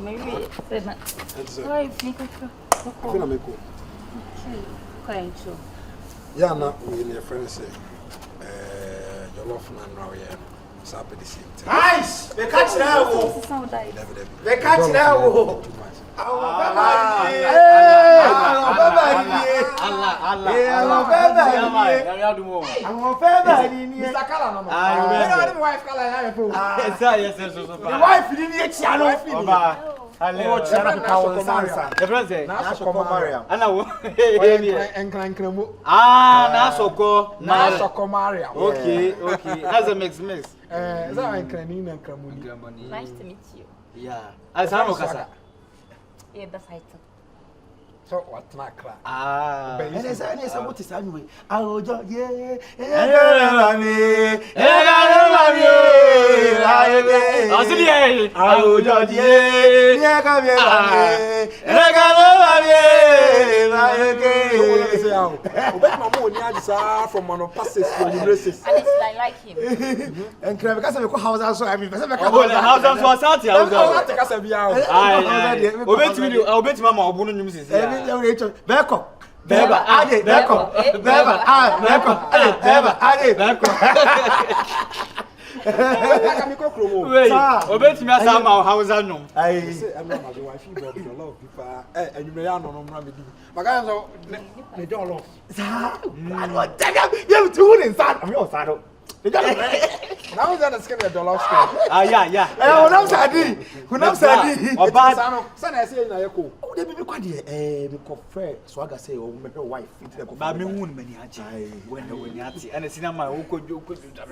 Maybe. Yeah, now we in your friends say, your love now, yeah. Nice! They catch now. They catch now. Nice to meet you. Yeah. As I know, Yeah, the fighter. So what's not crack? and it's what is anyway. I will just, yeah. From one of passes to races. And it's like him. And because of the house, also, I mean, because of the house, I'll bet Mama back up. Beba, ade, back up. Beba, back up. Ade, back up. Wait, obey me as I'm our house. I know. I say, I'm not my wife, you love people, and you may not know. My guys, they don't love. I don't take up. You're too inside of your saddle. Now is that skin $1 scale. Yeah. When I'm sad, or bad, son, I say, I go. Oh, they be quite because fair. So I say, oh, my wife, but me wound many when you and it's in my own could you could do that.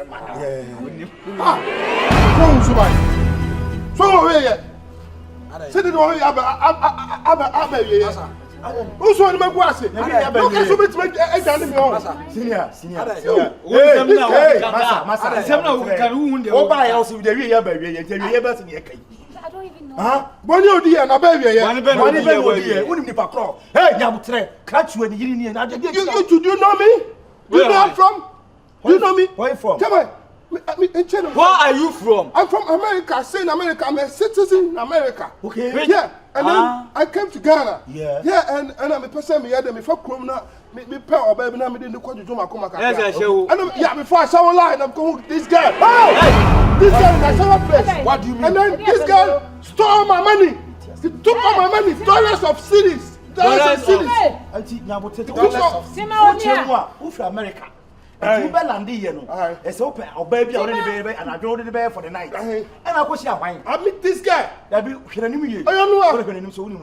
So, sit it on who's one of my glasses? Senior. I don't even know. Bonio dear, no baby, hey, catch you and you do know me? You know I'm from? You know me? Where are you from? Where are you from? I'm from America. Say in America, I'm a citizen in America. Okay. Yeah. And then I came to Ghana. Yeah, and I'm a person me had me for Kromna, me pay or baby na me didn't go to Joma Komaka. And yeah, before I shower line, I'm going this girl. Oh! This girl in my shower place. What do you mean? And then this girl stole all my money. He took all my money, dollars of cities. Dollars of cities. Who from America? You be landing here no. It's open. Oh baby, already and I drove the bear for the night. And I go see wine. I meet this guy. That be him you. I don't know. So now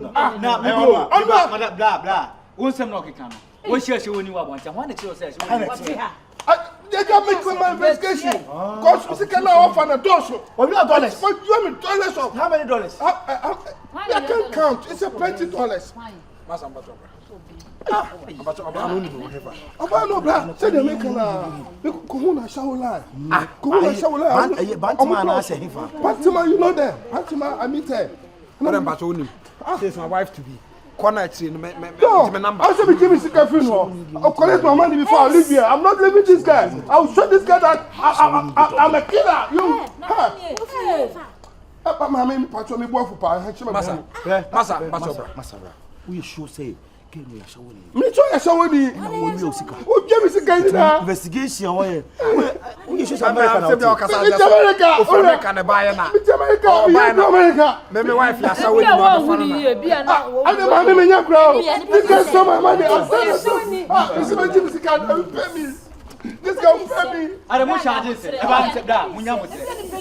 blah. What's some knock can? What she when you want? One it says. They got me my investigation. Cause we can now offer a dozen. Oh, you have dollars. But you have dollars of how many dollars? I can't count. It's a $20. Master About no black. Say they make a Kuhuna shower line. Kuhuna shower line. Bantima, you know them. Bantima, I meet her. Madam Batoni. Says my wife to be. Connect in my number. I said, give me sick of I'll collect my money before I leave here. I'm not leaving this guy. I'll show this guy that I'm a killer. You. Mammy, Patrol, me work for Massa. We should say. Me try to show you. Who gave me the guy? Investigation. We should America. America. Buy now. America. My wife is showing you. I don't have any crowd. This guy stole my money. This guy will pay me. I don't charge it. About the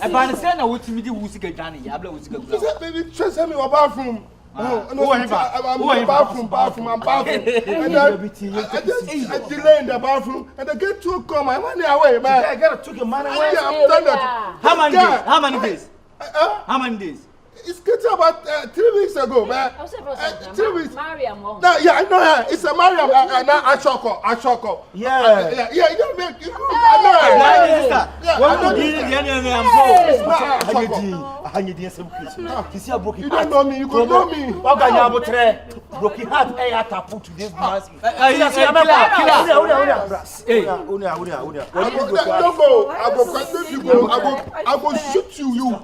I would me who's Johnny. I blow with baby, trust me about bathroom. I'm bathroom. And I delay in the bathroom and I get to call my money away, man. I gotta took your money away. How many days? How many days? It's getting about 3 weeks ago, man. 3 weeks. Miriam. Yeah, I know her. It's a Miriam. I choco. Yeah. You don't make. I know her. You don't know me. You could know me. Broken heart. I put to this man. I will shoot you.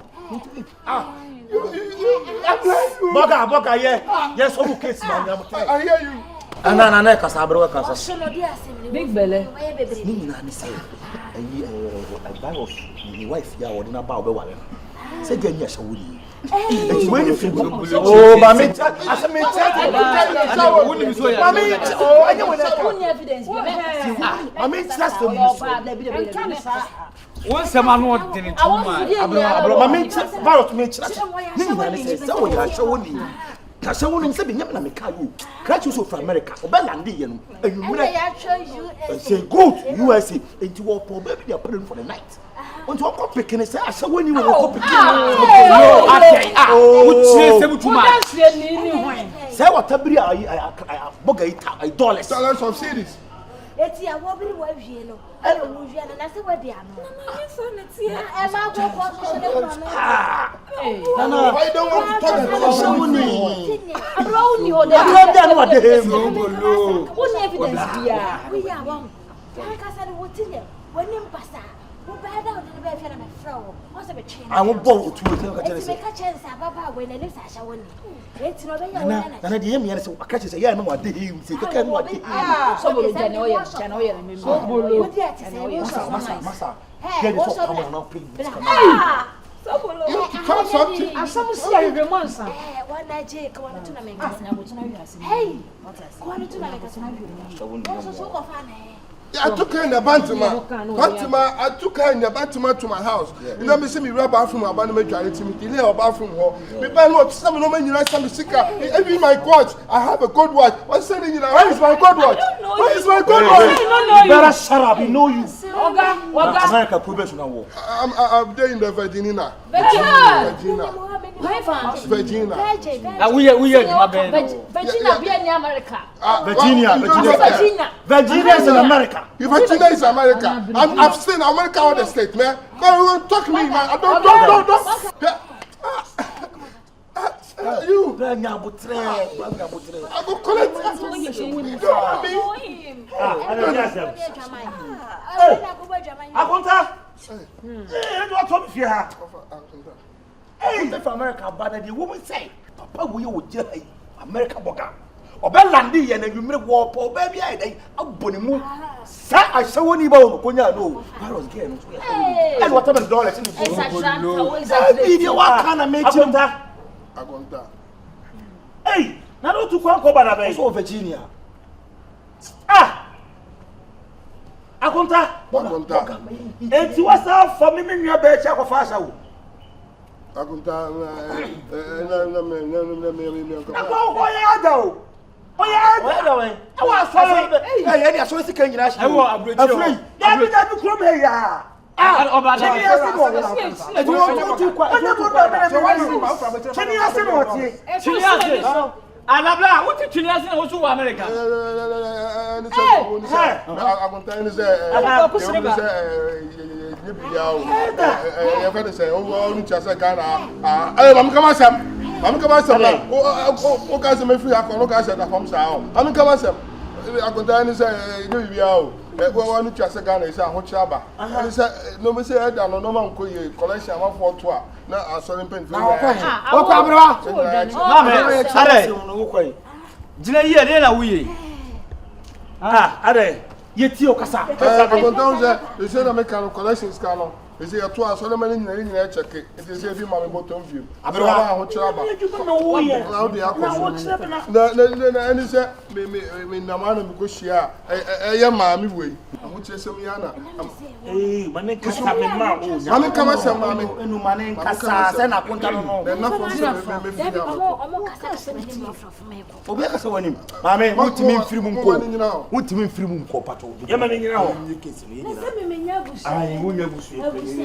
Boga, yeah. Yes, who case man? I hear you. Ana kasa ABREWA kasa. Big belly. Ni na me say. I buy of my wife ya wodi na ba obewale. Say dey nya shawuli. When you feel oh, mami, as a mami, oh, I know evidence. Mami, trust them. Once a man wants to mami, trust me, trust. So we are showing. Kasa wonu se binyam na meka you. Crash you from America. Obelande ye no. And say go to USA into war for baby they are praying for the night. Want to come picking say asa woni we go picking. Uchi se mutuma. Say what tabiri I boga ita dollars. Dollars of cities. Eti a wobiri wa hwie no. Ana wo hwie na na se wadi ano. Na so na tia. E ma go ko so de ko no. No, why don't want to talk about Shawuni? Brownie o de. No dey him. Sobolo. Woni evidence bia. We ya won. Ka sa de wotile. Woni mpasa. Wo ba da o de be fia na me frawo. O se be twen. I won ball to tell ka Eti say. me ka chensa baba we na ne sa Shawuni. Eti no be ya wona na. Na dey him here say ka say ya no wa dey him say ka no wa dey. Sobolo jane o ye na me. Sobolo. Wodi ati say wo so Masa. Get it up come on now please. something. Asam si ya remonsa. Wana je ka wana tuna menga. Hey. Ko wana tuna menga tuna. So ko fa na. I took her in the Bantama. I took her in the Bantama to my house. You know, me see me rub bathroom about me trying to me delay or bathroom hall. Me buy what some no man you like some sicker. Every my watch, I have a good watch. What's saying you know? Where is my good watch? Where is my good watch? You better shut up. You know you. Oga. America probation now. I'm there in the Virginia. Virginia. We are Virginia be in America. Virginia is in America. Virginia is America. I've seen America all the state, man. Don't talk to me, man. I don't. You. I go collect. Hey, from America, but the woman say, Papa, we would jail America Boga. Obelandi and you make war for baby. I bonimu. I saw any bone. No, I was getting and whatever dollars in the video. What can I make you that? I want that. Hey, now to go back to Virginia. I want that. And you was out for me in your bed, check of us. I want that. Alabla, what did you know to America? I'm coming some. Oh, guys, I'm free. I can look at the homes out. I'm coming some. I can tell you, say, you are. Well, one just a gun is a hot chaba. And said, no, Miss Edda, no man could collection of 4 2. Now, I saw him paint. You said I make a collection scanner. You see, a 2 hours, so many in a check it. It is every my bottom view. I'm going to have a you know, and he said, me, no man, because she are a mammy way. I'm going to say, Yana. Hey, my name is Mammy. I'm coming some mammy. No money, Cassa, and I can't know. They're not from me. Mammy, what do you mean, free moon? What do you mean, free moon? Copato? Yamani, you know, you can see. I will and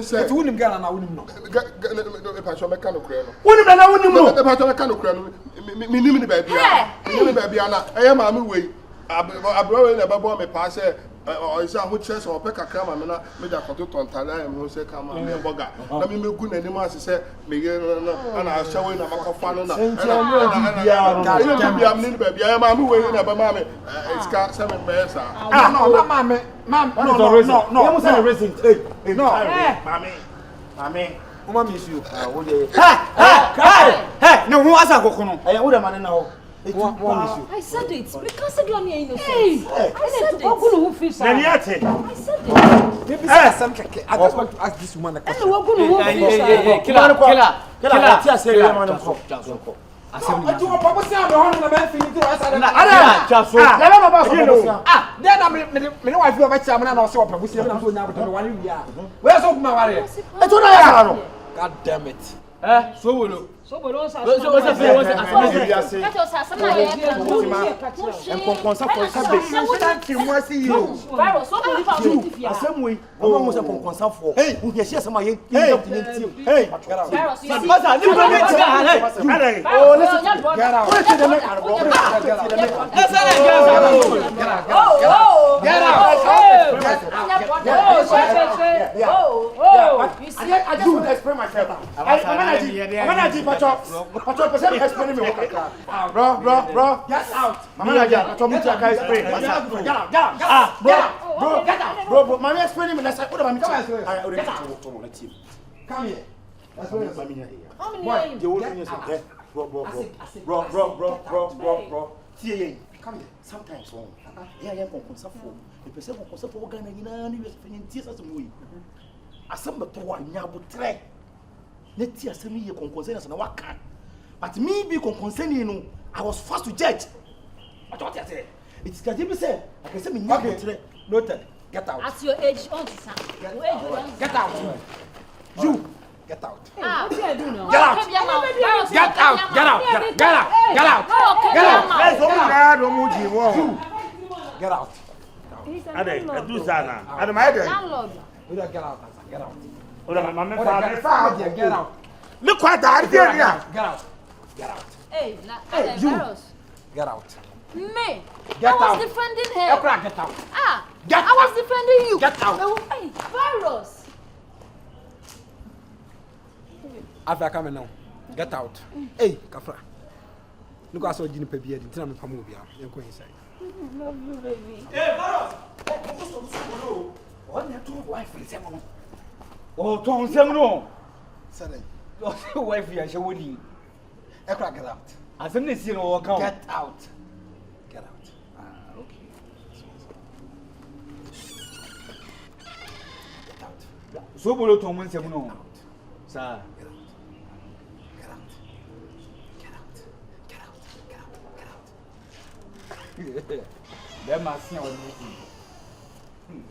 said, "Wouldn't get an hour. If I shall make a look, wouldn't I know? If I shall make a look, me, baby, I am a way. I brought in a bubble, me pass or is a chest or peck a cram, and made a potato on Tala and who say, come on, Boga. Let me make good animals, he said, Miguel, and I shall win a microphone. And I'm in baby, I am a way in a mammy. It's got 7 bears. No, mammy, no, no, no, no, no, Oma miss you. Hey, no, who has a cocono? I would have man now. I said it because you are innocent. I said it. I said it. Maybe some keke. I just want to ask this woman a question. Killer. I do a papa sound on the man thing to us. Then I feel my chairman and also a papa now to the 1 year. Where's all my warrior? God damn it. Sobolo. Sobolo sa. Bro, get out. Mama, get out. Bro, Mama, explain me. Let's what about me? Come here. That's what I'm here. How many are you? Bro. Come here. Sometimes one. Yeah, I'm going to suffer. The person who goes for Ghana, you know, you are tears as a way. Assemble to one yabu tray. Let tears me your concern and what can. But me be concerned, I was forced to judge. I thought I said, it's can you say, I can say me noted. Get out. At your age, Get out. You get out. What do you do now? Get out. Get out. Get out. Ade, do sana. Ade my ade. Landlord. Get out. Ola mama Get out. Look what I did here. Get out. Hey, you. Virus. Get out. Me. Get I was out. defending her. Get out. I was defending you. Get out. Hey, Virus. After coming now. Get out. Hey, Kafra. Look at so Jimmy Pebby and tell me come over here. You're going inside. Love you, baby. Hey, Baros. What you do wife is seven. Oh, Tom Semno. Suddenly. Your wife is a woody. Get out. As soon as you know, Get out. Get out. Okay. Get out. Sobolo Tom Semno. Sir. Get out. That must be